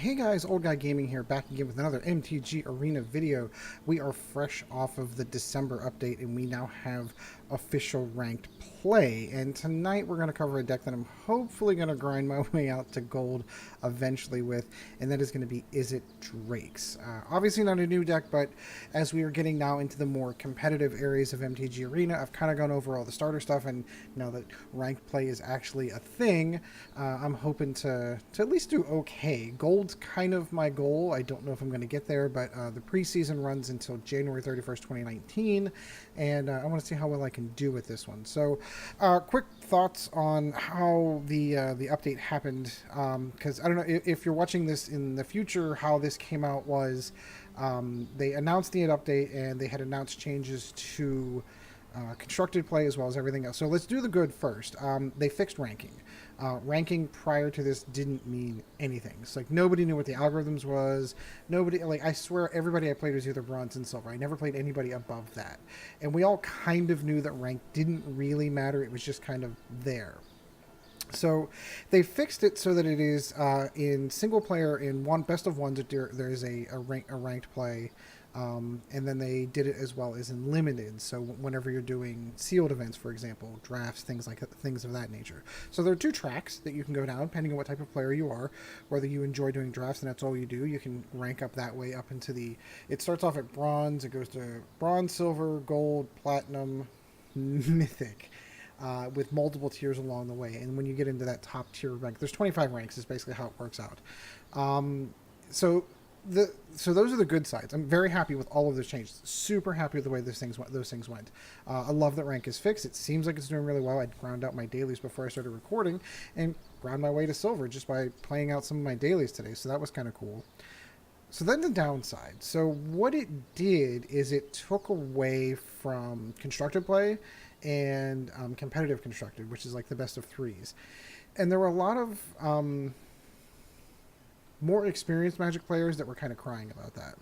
Hey guys, Old Guy Gaming here, back again with another MTG Arena video. We are fresh off of the December update and we now have official ranked play. And tonight we're going to cover a deck that I'm hopefully going to grind my way out to gold eventually with, and that is going to be Izzet Drakes. Obviously not a new deck, but as we are getting now into the more competitive areas of MTG Arena, I've kind of gone over all the starter stuff, and now that ranked play is actually a thing, I'm hoping to at least do okay. Gold's kind of my goal. I don't know if I'm going to get there, but the preseason runs until January 31st, 2019, and I want to see how well I can do with this one. So, quick thoughts on how the update happened, because I don't know if you're watching this in the future. How this came out was they announced the update and they had announced changes to constructed play as well as everything else. So let's do the good first. They fixed ranking. Ranking prior to this didn't mean anything. It's like nobody knew what the algorithms was. Nobody, like, I swear everybody I played was either bronze and silver. I never played anybody above that. And we all kind of knew that rank didn't really matter. It was just kind of there. So they fixed it so that it is in single player, in one best of ones, there is a ranked play. And then they did it as well as in limited. So whenever you're doing sealed events, for example, drafts, things of that nature. So there are two tracks that you can go down depending on what type of player you are. Whether you enjoy doing drafts and that's all you do, you can rank up that way up into the. It starts off at bronze. It goes to bronze, silver, gold, platinum, mythic. With multiple tiers along the way, and when you get into that top tier rank, there's 25 ranks is basically how it works out. So those are the good sides. I'm very happy with all of those changes. Super happy with the way those things went. I love that rank is fixed. It seems like it's doing really well. I ground out my dailies before I started recording, and ground my way to silver just by playing out some of my dailies today. So that was kind of cool. So then the downside. So what it did is it took away from constructed play and competitive constructed, which is like the best of threes. And there were a lot of more experienced Magic players that were kind of crying about that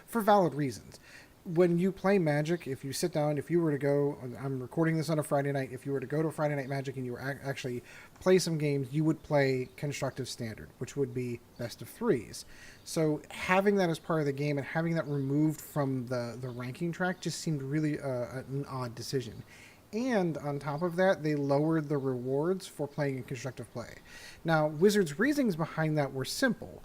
for valid reasons. When you play Magic, if you sit down, if you were to go, I'm recording this on a Friday night, if you were to go to Friday Night Magic and you were actually play some games, you would play constructive standard, which would be best of threes. So having that as part of the game and having that removed from the ranking track just seemed really an odd decision. And on top of that, they lowered the rewards for playing in constructive play. Now, Wizards' reasons behind that were simple.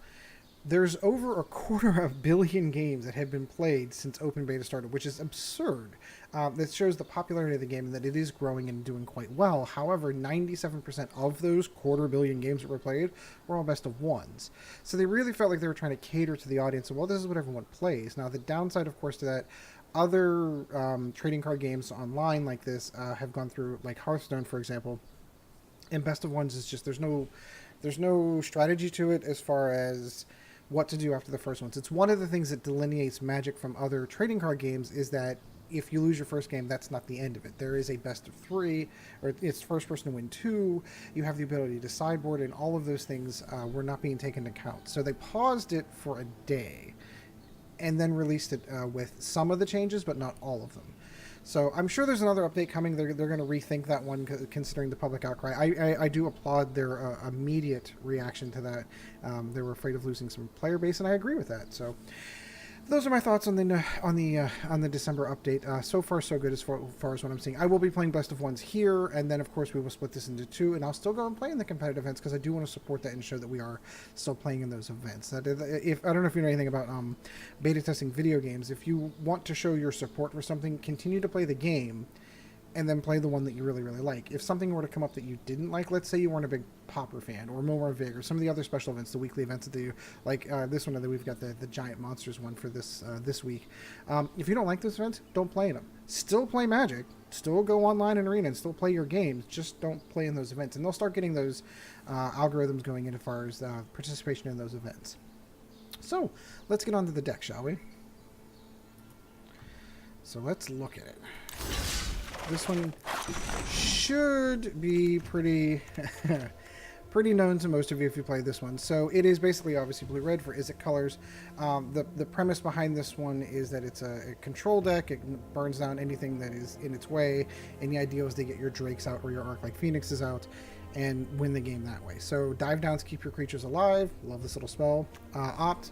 There's over 250 million games that have been played since open beta started, which is absurd. That shows the popularity of the game and that it is growing and doing quite well. However, 97% of those 250 million games that were played were all best of ones. So they really felt like they were trying to cater to the audience. Well, this is what everyone plays. Now, the downside, of course, to that, other trading card games online like this have gone through, like Hearthstone, for example. And best of ones is just there's no strategy to it as far as what to do after the first ones. It's one of the things that delineates Magic from other trading card games is that if you lose your first game, that's not the end of it. There is a best of three, or it's first person to win two. You have the ability to sideboard, and all of those things were not being taken into account. So they paused it for a day and then released it with some of the changes, but not all of them. So I'm sure there's another update coming. They're going to rethink that one considering the public outcry. I do applaud their immediate reaction to that. They were afraid of losing some player base, and I agree with that. So those are my thoughts on the December update. So far, so good as far as what I'm seeing. I will be playing best of ones here, and then of course we will split this into two, and I'll still go and play in the competitive events because I do want to support that and show that we are still playing in those events. If I don't know if you know anything about beta testing video games, if you want to show your support for something, continue to play the game, and then play the one that you really, really like. If something were to come up that you didn't like, let's say you weren't a big Popper fan, or More Vig, or some of the other special events, the weekly events that they do, like this one that we've got the Giant Monsters one for this week. If you don't like those events, don't play in them. Still play Magic, still go online in Arena, and still play your games, just don't play in those events. And they'll start getting those algorithms going in as far as participation in those events. So, let's get on to the deck, shall we? So let's look at it. This one should be pretty pretty known to most of you if you play this one. So it is basically obviously blue-red for Izzet colors. The premise behind this one is that it's a control deck. It burns down anything that is in its way, and the idea is to get your Drakes out or your Arclight Phoenixes out. and win the game that way. So dive downs keep your creatures alive. Love this little spell. Opt.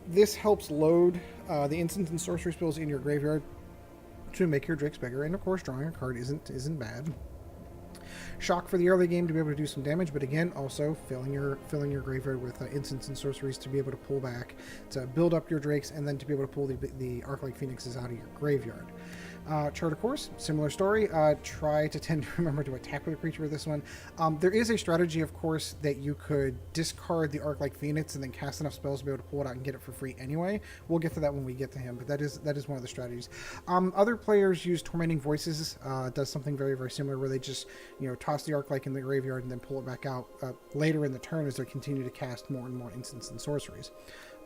This helps load the instant and sorcery spells in your graveyard to make your Drakes bigger, and of course drawing a card isn't bad. Shock for the early game to be able to do some damage, but again, also filling your graveyard with instants and sorceries to be able to pull back, to build up your Drakes, and then to be able to pull the Arclight Phoenixes out of your graveyard. Chart of Course, similar story. Try to tend to remember to attack with a creature with this one. There is a strategy, of course, that you could discard the Arclight Phoenix and then cast enough spells to be able to pull it out and get it for free anyway. We'll get to that when we get to him, but that is one of the strategies. Other players use Tormenting Voices. Does something very, very similar where they just, toss the Arclight in the graveyard and then pull it back out later in the turn as they continue to cast more and more instants and sorceries.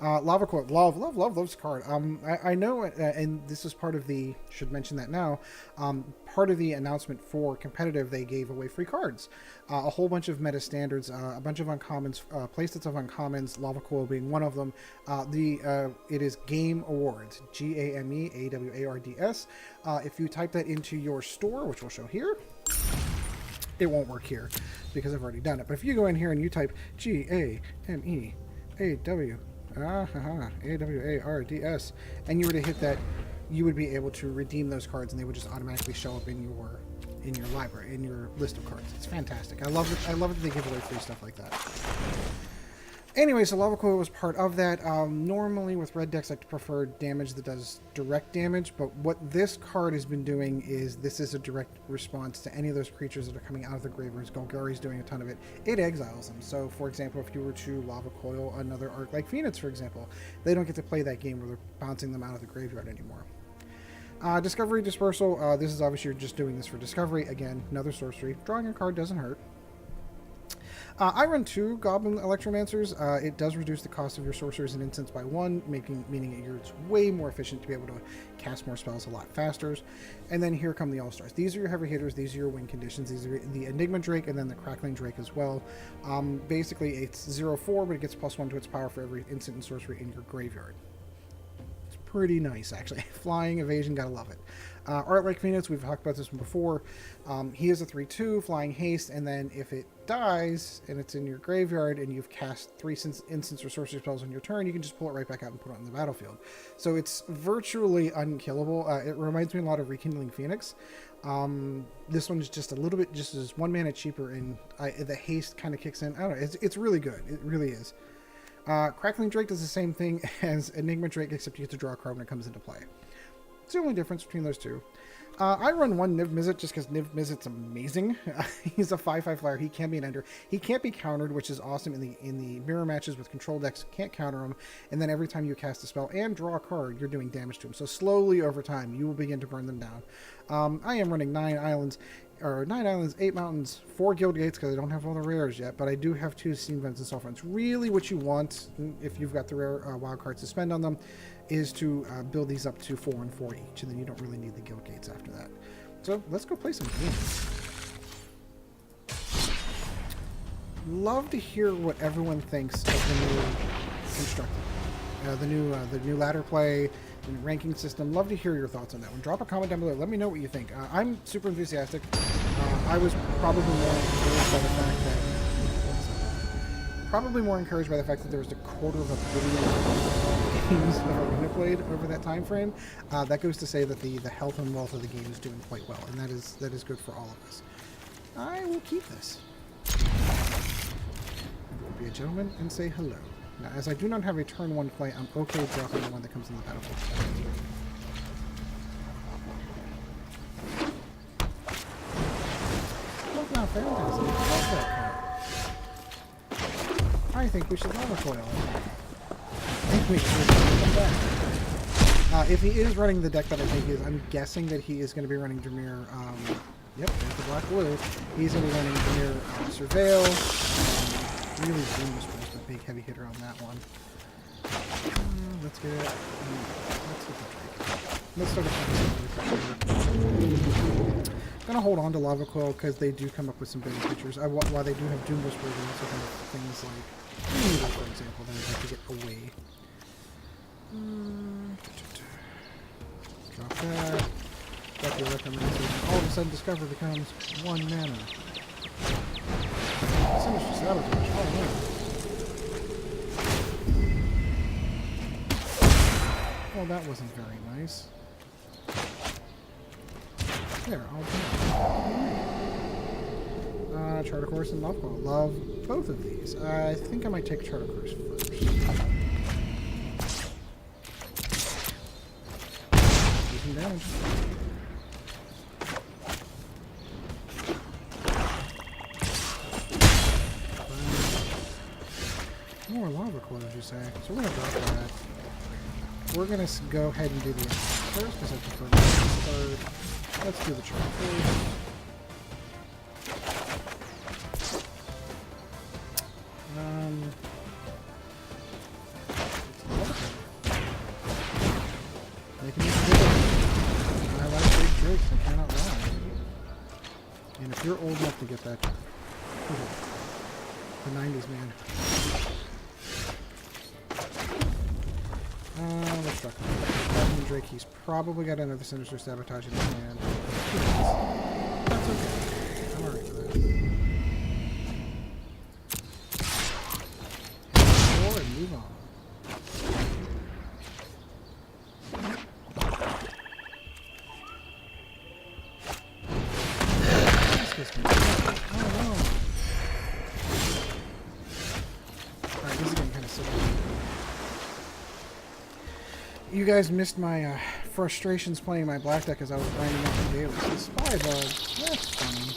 Lava Coil, love this card. I know, and this is part of the, should mention that now, part of the announcement for competitive, they gave away free cards. A whole bunch of meta standards, a bunch of uncommons, playsets of uncommons, Lava Coil being one of them. It is Game Awards, GAMEAWARDS. If you type that into your store, which we'll show here, it won't work here because I've already done it. But if you go in here and you type GAMEAWARDS, and you were to hit that, you would be able to redeem those cards, and they would just automatically show up in your library, in your list of cards. It's fantastic. I love it that they give away free stuff like that. Anyway, so Lava Coil was part of that. Normally with red decks, I prefer damage that does direct damage, but what this card has been doing is this is a direct response to any of those creatures that are coming out of the graveyards. Golgari's doing a ton of it. It exiles them. So, for example, if you were to Lava Coil another Arclight Phoenix, for example, they don't get to play that game where they're bouncing them out of the graveyard anymore. Discovery, Dispersal. This is obviously you're just doing this for Discovery. Again, another sorcery. Drawing a card doesn't hurt. I run 2 Goblin Electromancers. It does reduce the cost of your sorcerers and instants by 1, meaning it's way more efficient to be able to cast more spells a lot faster. And then here come the All-Stars. These are your heavy hitters. These are your win conditions. These are the Enigma Drake and then the Crackling Drake as well. Basically, it's 0/4, but it gets +1 to its power for every instant and sorcery in your graveyard. It's pretty nice, actually. Flying, evasion, gotta love it. Arclight Phoenix, we've talked about this one before. He is a 3/2, flying haste, and then if it dies and it's in your graveyard and you've cast 3 instants or sorcery spells on your turn, you can just pull it right back out and put it on the battlefield. So it's virtually unkillable. It reminds me a lot of Rekindling Phoenix. This one is just a little bit, just as 1 mana cheaper, and the haste kind of kicks in. I don't know, it's really good. It really is. Crackling Drake does the same thing as Enigma Drake, except you get to draw a card when it comes into play. It's the only difference between those two. I run 1 Niv-Mizzet just because Niv-Mizzet's amazing. He's a 5/5 flyer. He can be an ender. He can't be countered, which is awesome in the mirror matches with control decks. Can't counter him. And then every time you cast a spell and draw a card, you're doing damage to him. So slowly over time, you will begin to burn them down. I am running 9 islands, 8 mountains, 4 Guildgates because I don't have all the rares yet, but I do have 2 Steam Vents and Sulfur Falls. Really what you want, if you've got the rare wild cards to spend on them, is to build these up to 4 and 4 each, and then you don't really need the Guildgates after that. So let's go play some games. Love to hear what everyone thinks of the new constructed, the new ladder play, the new ranking system. Love to hear your thoughts on that one. Drop a comment down below. Let me know what you think. I'm super enthusiastic. I was probably more encouraged by the fact that there was a quarter of a billion games of Arena played over that time frame. That goes to say that the health and wealth of the game is doing quite well, and that is good for all of us. I will keep this. I will be a gentleman and say hello. Now, as I do not have a turn 1 play, I'm okay dropping the one that comes in the battlefield. Look now, fantastic. Love that card. I think we should Lava Coil. I think we should come back. If he is running the deck that I think is, I'm guessing that he is going to be running Dimir. Yep, there's the black blue. He's going to be running Dimir Surveil. Really Doom was the big heavy hitter on that one. Let's get it. Let's get the Drake. Let's start a gonna hold on to Lava Coil because they do come up with some big features. While they do have Doom Whisper, they also have things like Needle, for example, that I'd like to get away. Drop that. Drop the Electromancer. All of a sudden, Discover becomes 1 mana. Sinister Sabotage. Oh, no. Well, that wasn't very nice. There, I'll do it. Charter Course and Lava Coil. Love both of these. I think I might take Charter Course first. Do some damage. More Lava Coil, as you say. So we're going to drop that. We're going to go ahead and do the first, because I prefer to start. Let's do the Charter Course. Making this good. I like big drakes, I cannot lie. And if you're old enough to get that, the 90s, man. Let's talk about Crackling Drake. He's probably got another Sinister Sabotage in his hand. That's okay. I'm alright with that. And move on. Alright, this is getting kind of silly. You guys missed my frustrations playing my black deck as I was grinding out the dailies. The Spy Bug, that's funny.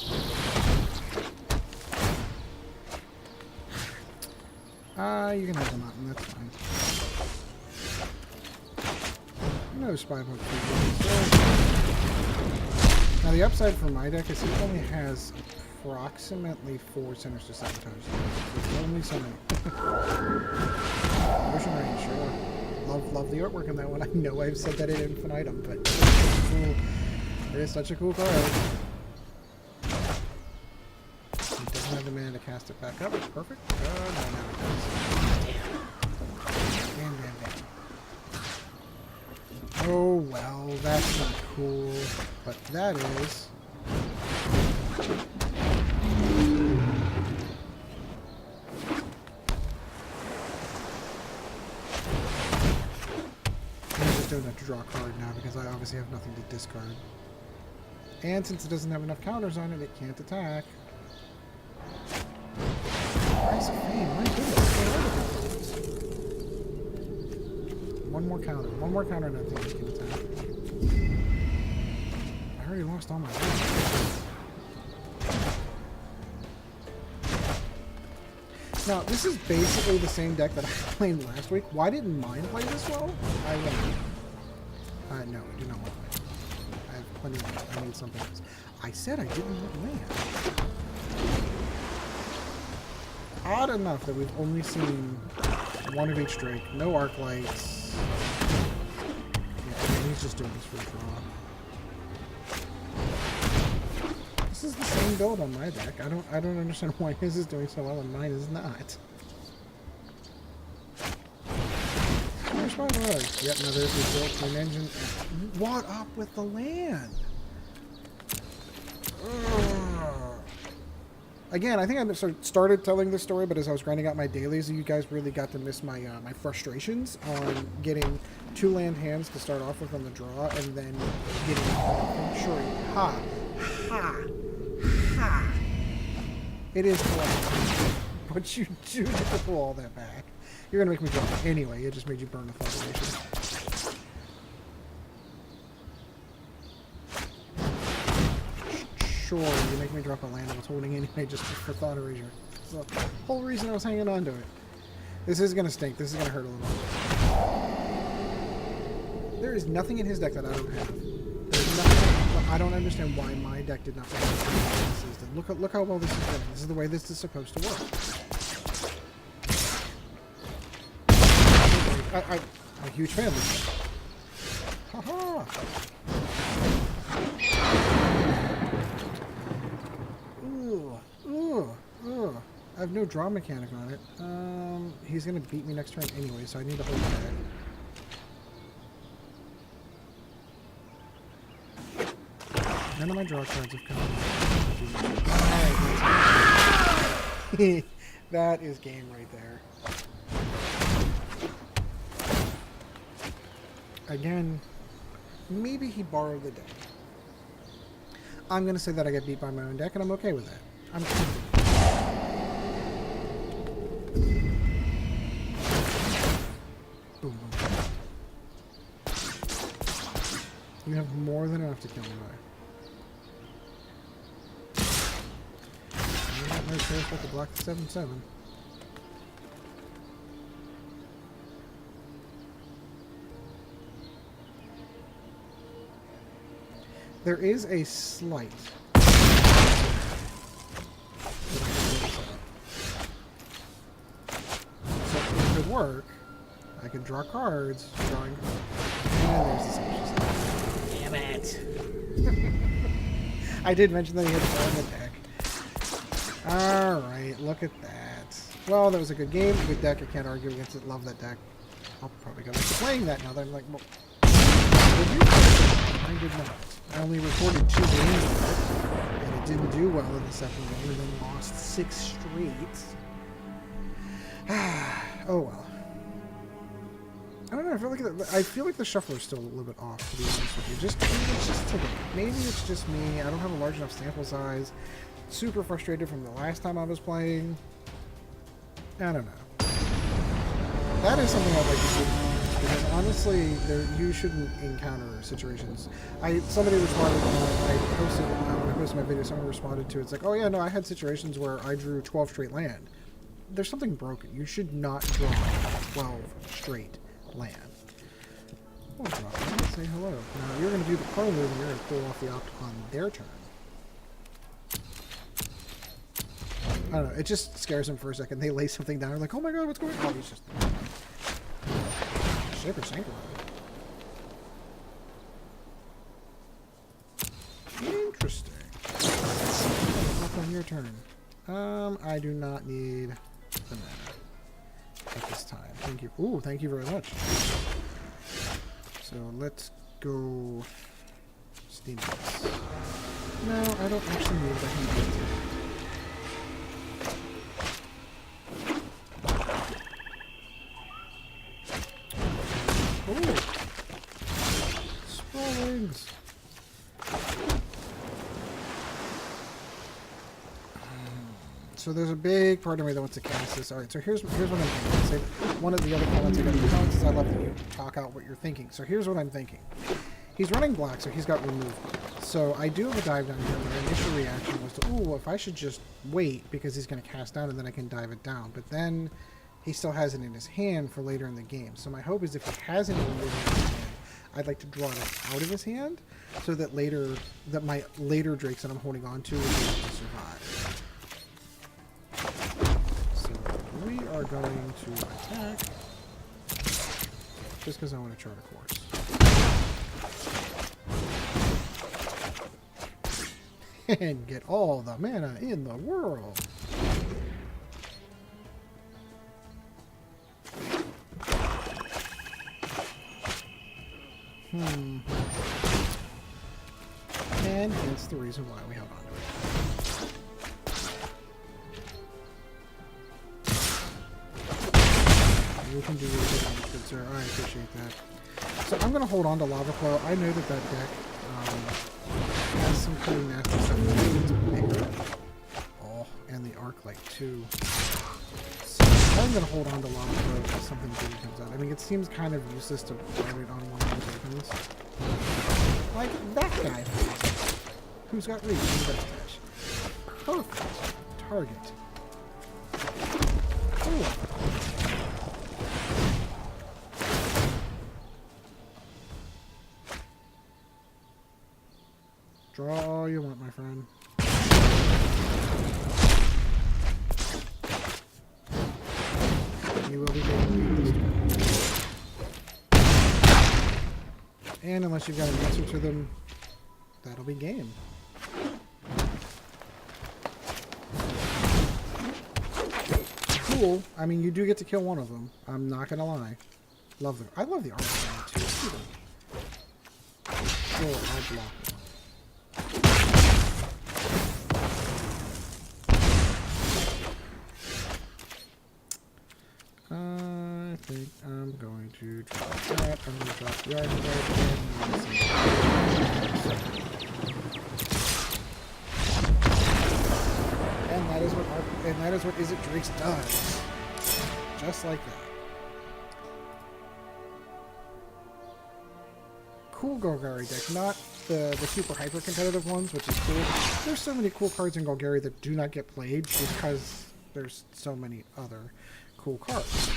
You can have the mountain, that's fine. No Spy Bug. Now the upside for my deck is it only has approximately 4 Sinister Sabotage. There's only so many. Ocean Rain, sure. Love the artwork on that one. I know I've said that at infinitum, but it is such a cool card. It doesn't have the mana to cast it back up. Perfect. No, now it does. Damn. Oh well, that's not cool, but that is. I don't have to draw a card now because I obviously have nothing to discard. And since it doesn't have enough counters on it, it can't attack. Price of Fame, my goodness. One more counter and I think it can attack. I already lost all my life. Now, this is basically the same deck that I played last week. Why didn't mine play this well? I don't know. No, I do not want land. I have plenty of land. I need something else. I said I didn't want land. Odd enough that we've only seen one of each Drake. No Arclights. Yeah, he's just doing this for a draw. This is the same build on my deck. I don't understand why his is doing so well and mine is not. Where's my rug? Yep, no, there's the built-in engine. What up with the land? Ugh. Again, I think I started telling this story, but as I was grinding out my dailies, you guys really got to miss my my frustrations on getting 2 land hands to start off with on the draw, and then getting sure. Ha! It is collectible, but you do get to pull all that back. You're gonna make me drop it anyway. It just made you burn the foundation. Sure, you make me drop a land I was holding anyway just for thought erasure. That's the whole reason I was hanging on to it. This is gonna stink. This is gonna hurt a little bit. There is nothing in his deck that I don't have. There's nothing. I don't understand why my deck did not play this. Look how well this is going. This is the way this is supposed to work. I'm a huge fan of this. Haha! Ooh. I have no draw mechanic on it. He's gonna beat me next turn anyway, so I need to hold back. None of my draw cards have come. Alright. That is game right there. Again, maybe he borrowed the deck. I'm going to say that I get beat by my own deck, and I'm okay with that. I'm comfortable. Boom, boom. You have more than enough to kill me by. You got no choice but to block the 7/7. There is a slight. So if it could work, I could draw cards, drawing cards. And there's the same. Damn it. I did mention that he had four in the deck. Alright, look at that. Well, that was a good game, a good deck. I can't argue against it. Love that deck. I'll probably go back to playing that now that I'm like, well, did you? I did not. I only recorded 2 games of it, and it didn't do well in the second game, and then lost 6 straight. Oh well. I don't know. I feel like the shuffler is still a little bit off, to be honest with you. Maybe it's just today. Maybe it's just me. I don't have a large enough sample size. Super frustrated from the last time I was playing. I don't know. That is something I'd like to do. Because honestly, you shouldn't encounter situations. Somebody responded when I posted my video. Someone responded to it. It's like, oh yeah, no, I had situations where I drew 12 straight land. There's something broken. You should not draw 12 straight land. Oh, let's say hello. Now you're going to do the pro move, and you're going to pull off the opt on their turn. I don't know. It just scares them for a second. They lay something down. They're like, oh my god, what's going on? Oh, he's just shaper synchro. Interesting. Up on your turn. I do not need the mana at this time. Thank you. Ooh, thank you very much. So let's go steam this. No, I don't actually need that. Ooh. Sprawlings. So there's a big part of me that wants to cast this. Alright, so here's what I'm thinking. One of the other comments I got in the comments is I love that you talk out what you're thinking. So here's what I'm thinking. He's running black, so he's got removed. So I do have a dive down here. My initial reaction was to, ooh, if I should just wait because he's going to cast down and then I can dive it down. But then he still has it in his hand for later in the game. So my hope is if he has it in his hand, I'd like to draw it out of his hand so that my later drakes that I'm holding on to will be able to survive. So we are going to attack just because I want to chart a course. And get all the mana in the world. And hence the reason why we held on to it. You can do really good, sir. I appreciate that. So I'm going to hold on to Lava Coil. I know that deck has some pretty nasty stuff. It's bigger. Oh, and the Arclight too. So I'm going to hold on to Lava Coil until something big comes out. I mean, it seems kind of useless to put it on one of those weapons. Like that guy, who's got reach, who's got dash. Perfect target. Ooh. Draw all you want, my friend. You will be getting this turn. And unless you've got an answer to them, that'll be game. Cool. I mean, you do get to kill one of them. I'm not gonna lie. I love the Arclight too. Sure, I'll block one. think I'm going to drop that. I'm going to drop the Arclight and that is what Izzet Drakes does. Just like that. Cool Golgari deck, not the super hyper competitive ones, which is cool. There's so many cool cards in Golgari that do not get played because there's so many other cool cards.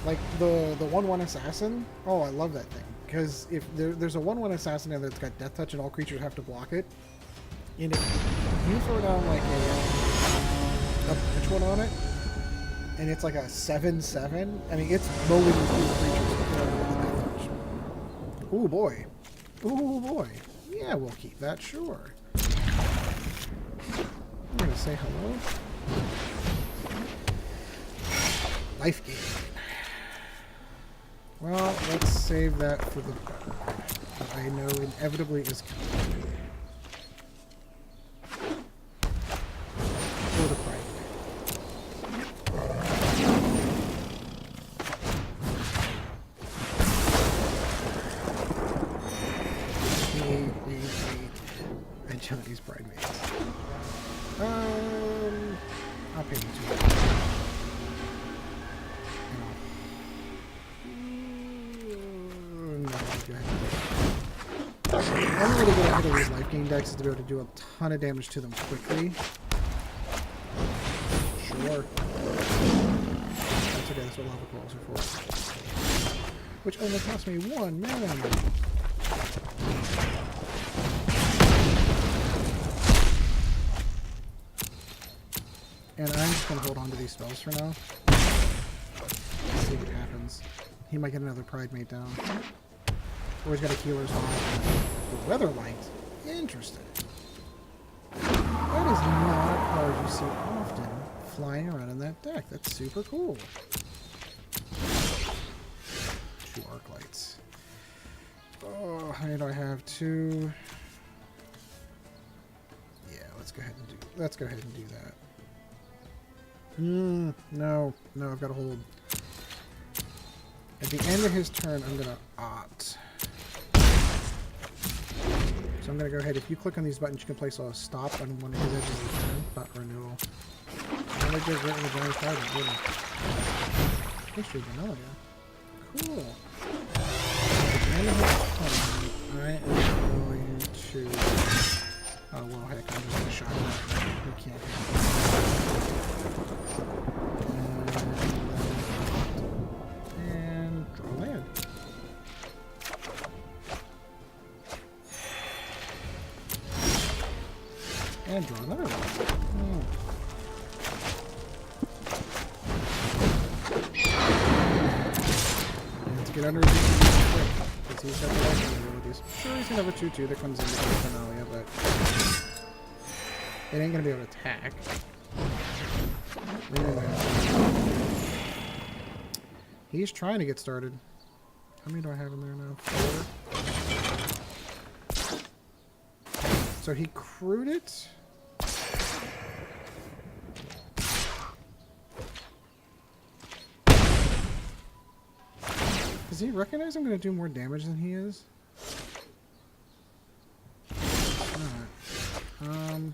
Like the 1/1 assassin. Oh, I love that thing because if there's a 1/1 assassin and it's got death touch and all creatures have to block it, and if you throw down like a pitch one on it, and it's like a 7/7. I mean, it's mowing through creatures with death touch. Ooh boy, ooh boy. Yeah, we'll keep that. Sure. I'm gonna say hello. Life gain. Well, let's save that for the that I know inevitably is coming. For the pride. Agility's bridemates. I'll pay them $2. The only way to get ahead of these life gain decks is to be able to do a ton of damage to them quickly. Sure. That's okay, that's what Lava Coils are for. Which only cost me 1 mana. And I'm just going to hold on to these spells for now. Let's see what happens. He might get another Pride Mate down. Or he's got a Healer's Hawk. The Weatherlight. Interesting. That is not a card you see often flying around in that deck. That's super cool. 2 Arclights. Oh, how many do I have? 2. Yeah, let's go ahead and do that. No, I've got to hold. At the end of his turn, I'm going to opt. So I'm going to go ahead. If you click on these buttons, you can place a stop on one of his edges of the turn. Not renewal. And they just written the giant card, didn't it? History vanilla. Cool. At the end of his turn, I am going to... Oh, well, heck, I'm just going to shot him. We can't and draw land. And draw another one. Let's get under his quick, because he's got the lightning abilities. Sure, he's going to have a 2/2 that comes into the Finalia, but it ain't going to be able to attack. He's trying to get started. How many do I have in there now? 4. So he crewed it. Does he recognize I'm going to do more damage than he is? Alright.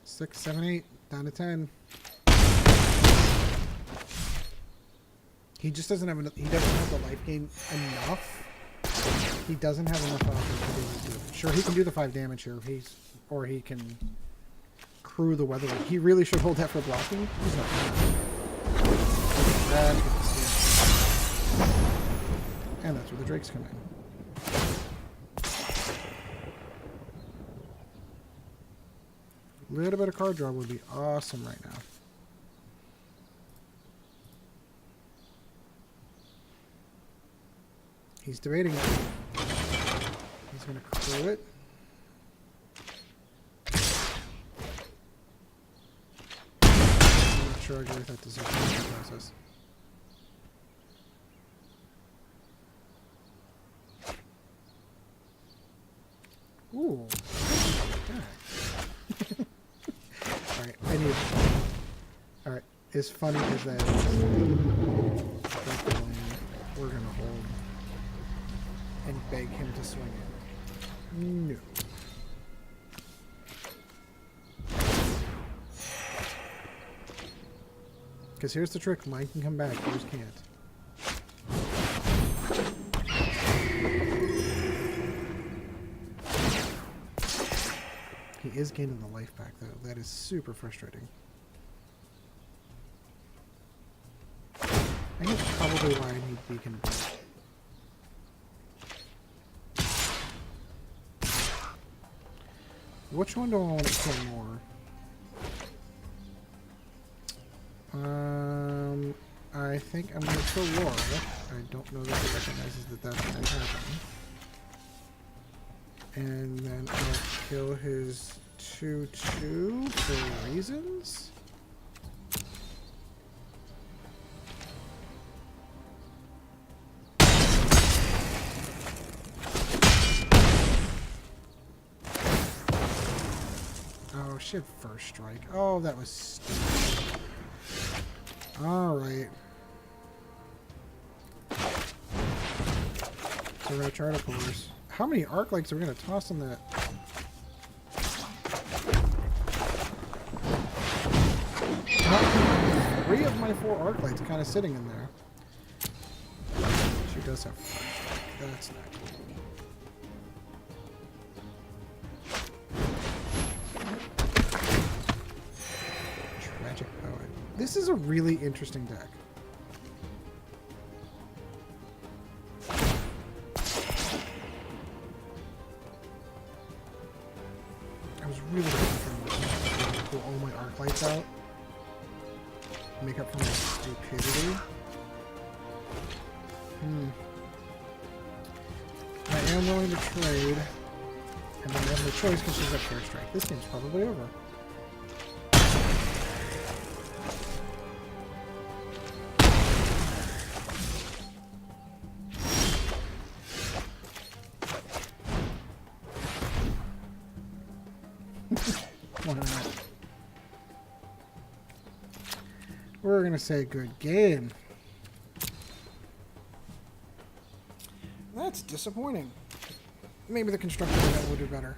6, 7, 8, down to 10. He just doesn't have enough. He doesn't have the life gain enough. He doesn't have enough offense to do it. Sure, he can do the 5 damage here. Or he can crew the weather. He really should hold that for blocking. He's not. And that's where the Drakes come in. A little bit of card draw would be awesome right now. He's debating it. He's going to crew it. I'm not sure I agree with that decision process. Ooh. Alright, I need... Alright, as funny as that is, we're gonna hold and beg him to swing it. No. Because here's the trick, mine can come back, yours can't. He is gaining the life back, though. That is super frustrating. I think that's probably why I need Beacon Bolt. Which one do I want to kill more? I think I'm going to kill Laura. I don't know that it recognizes that that's going to happen. And then I'll kill his 2/2 for reasons. Oh shit, first strike. Oh, that was stupid. Alright. So we're going to try to force. How many Arclights are we going to toss on that? Three of my 4 Arclights kind of sitting in there. She does have 5. That's not cool. Tragic Poet. This is a really interesting deck. Really to pull all my Arclights out. Make up for my stupidity. I am willing to trade. And then I have no choice because she's got First Strike. This game's probably over. We're gonna say good game. That's disappointing. Maybe the constructor event will do better.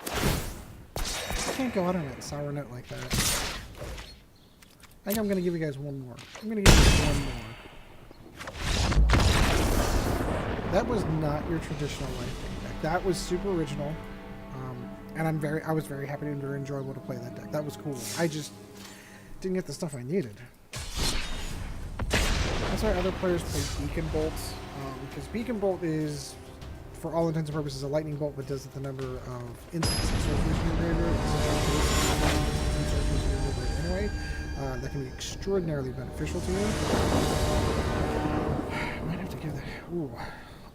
I can't go out on that sour note like that. I think I'm gonna give you guys one more. I'm gonna give you one more. That was not your traditional life deck. That was super original. And I was very happy and very enjoyable to play that deck. That was cool. I just didn't get the stuff I needed. That's why other players play Beacon Bolts, because Beacon Bolt is, for all intents and purposes, a lightning bolt, but does it the number of instances anyway. That can be extraordinarily beneficial to you. I might have to give that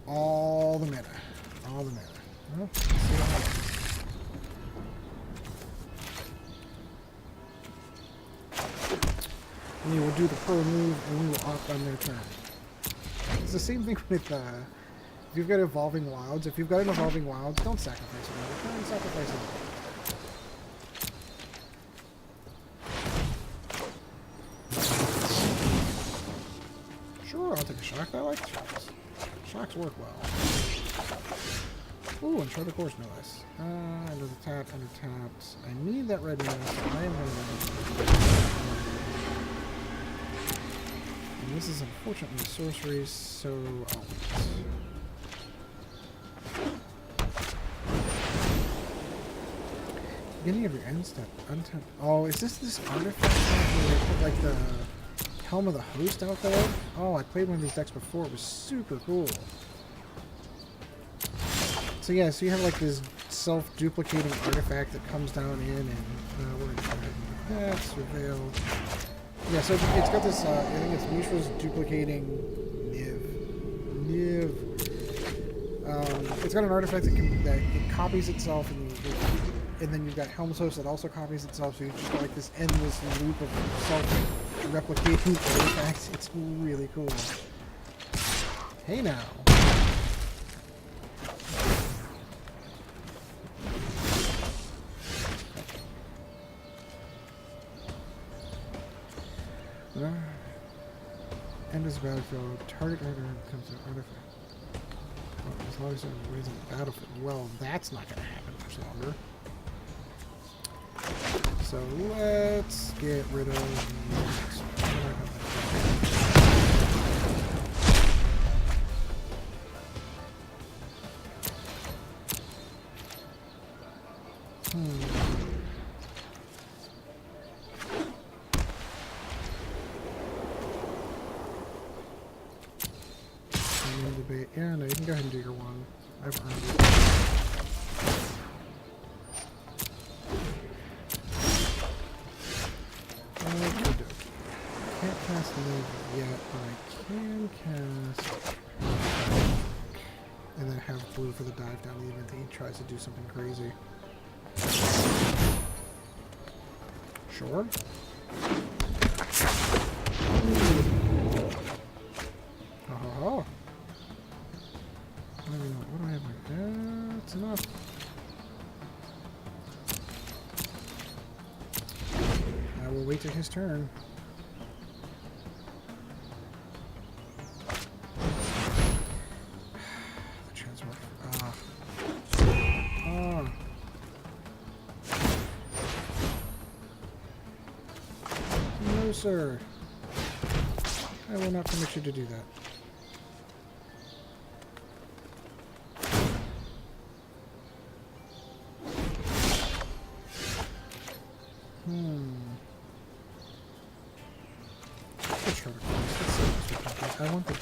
all the mana. All the mana. Well, let's see what happens. And you will do the pro move, and we will opt on their turn. It's the same thing with, if you've got Evolving Wilds. If you've got an Evolving Wilds, don't sacrifice it. Try and sacrifice it. Sure, I'll take a shock. I like shocks. Shocks work well. Ooh, and Shred of Course, no less. Under the tap, under tapped. I need that red mana, so I am going to... This is unfortunately a sorcery, so I'll wait. Beginning of your end step, untap. Oh, is this artifact where they put like the Helm of the Host out there? Oh, I played one of these decks before. It was super cool. So yeah, so you have like this self-duplicating artifact that comes down in, and we're gonna try and do that. Surveil. Yeah, so it's got this, I think it's Mishra's duplicating Niv. It's got an artifact that it copies itself, and then you've got Helm's Host that also copies itself, so you just got like this endless loop of self-replicating artifacts. It's really cool. Hey now. End is battlefield. Target becomes an artifact. Well, as long as there's ways in the battlefield. Well, that's not going to happen much longer. So let's get rid of next. Yeah, no, you can go ahead and do your one. I've earned it. Okie dokie. Can't cast Niv yet, but I can cast... And then have blue for the dive down the event that he tries to do something crazy. Sure. Oh. What do I have? That's enough. I will wait till his turn. The transfer. No, sir. I will not permit you to do that.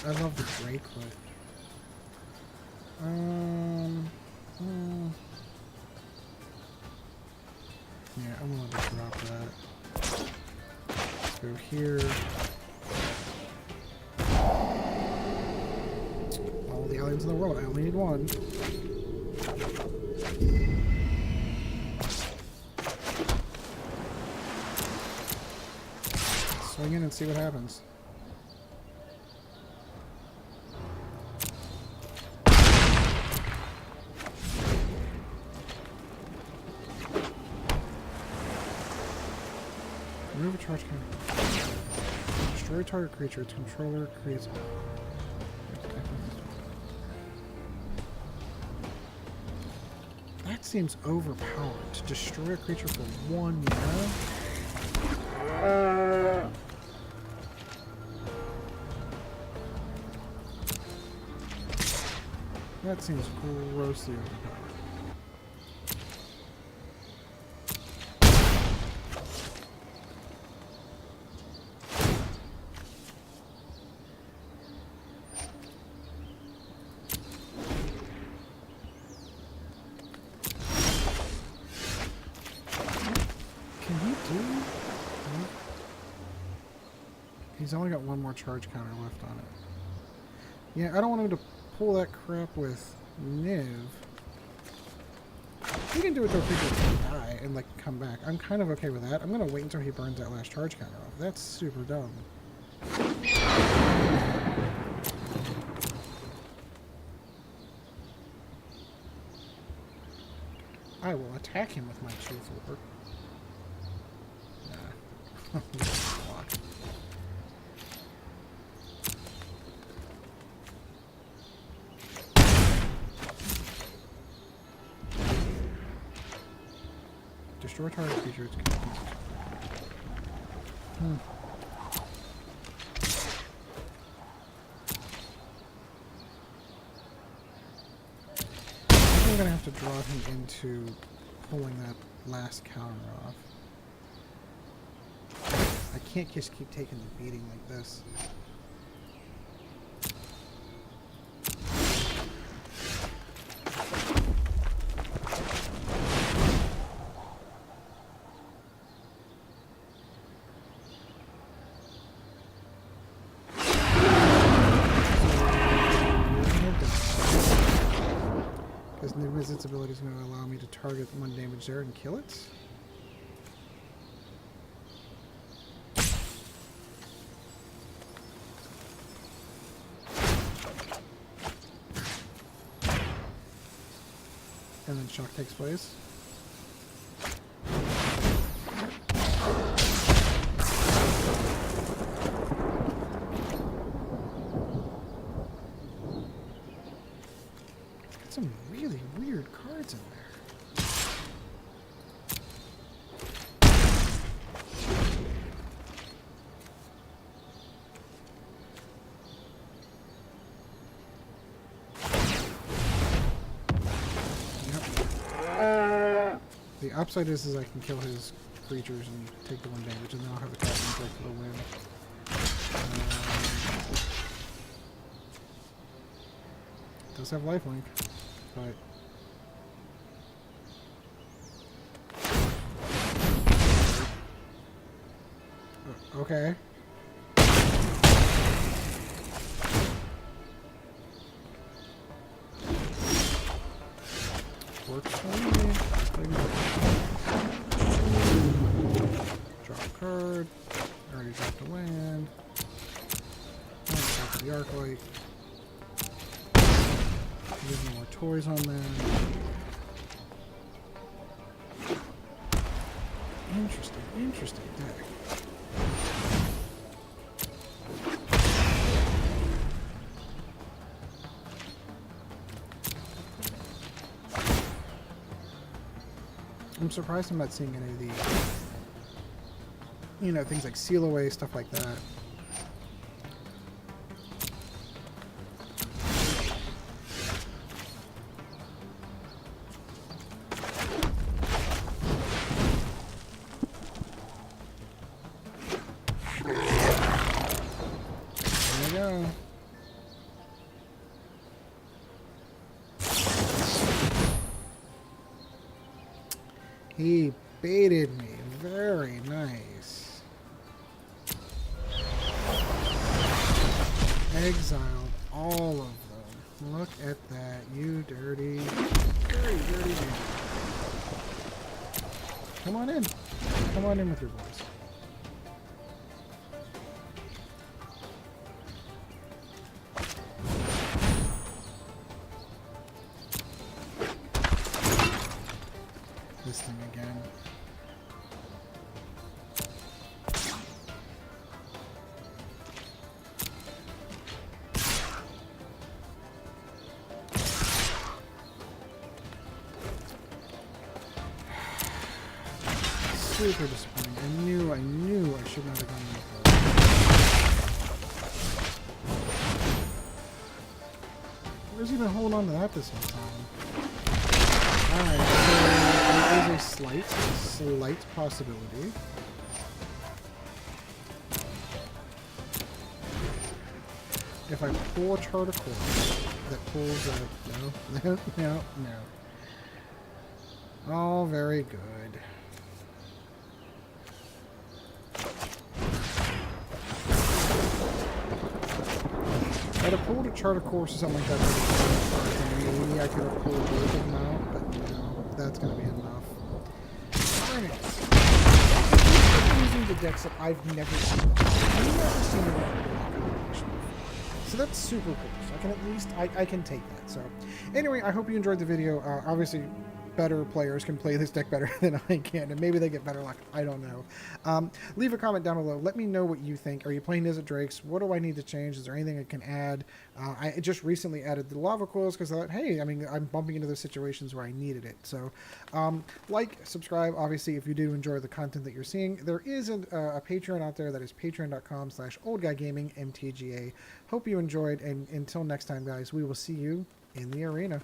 I love the Drake, but yeah, I'm gonna just drop that. Let's go here. All the aliens in the world. I only need one. Swing in and see what happens. Remove a charge counter. Destroy target creature. Its controller creates... That seems overpowered. To destroy a creature for 1 mana? That seems grossly overpowered. He's only got one more charge counter left on it. Yeah, I don't want him to pull that crap with Niv. He can do it to a creature that die and like come back. I'm kind of okay with that. I'm gonna wait until he burns that last charge counter off. That's super dumb. I will attack him with my 2/4. Nah. Destroy target creature. I'm gonna have to draw him into pulling that last counter off. I can't just keep taking the beating like this. Niv-Mizzet's ability is going to allow me to target one damage there and kill it. And then shock takes place. upside is I can kill his creatures and take the 1 damage, and then I'll have a Crackling Drake for the win. It does have lifelink, but okay. Works for me. Draw a card. Already dropped a land. Drop the Arclight. There's more toys on there. Interesting deck. I'm surprised I'm not seeing any of these, you know, things like Seal Away, stuff like that. There we go. He baited me. Very nice. Exiled all of them. Look at that, you dirty, dirty dude. Come on in. Come on in with your boys. This thing again. Super disappointing. I knew I should not have gone with that. Where's he been holding on to that this whole time? Alright, so there is a slight possibility. If I pull a chart of course, that pulls a... No. Oh, very good. I'd have pulled a chart of course or something like that. Maybe I could have pulled both of them out, but no, that's going to be enough. I'm using the decks that I've never seen. I've never seen a combination before. So that's super cool. So I can at least, I can take that. So anyway, I hope you enjoyed the video. Obviously, better players can play this deck better than I can, and maybe they get better luck. I don't know. Leave a comment down below. Let me know what you think. Are you playing Izzet Drakes? What do I need to change? Is there anything I can add? I just recently added the Lava Coils because I thought, hey, I mean, I'm bumping into those situations where I needed it. So like, subscribe, obviously, if you do enjoy the content that you're seeing. There is a Patreon out there that is patreon.com/oldguygaming, MTGA. Hope you enjoyed, and until next time, guys, we will see you in the arena.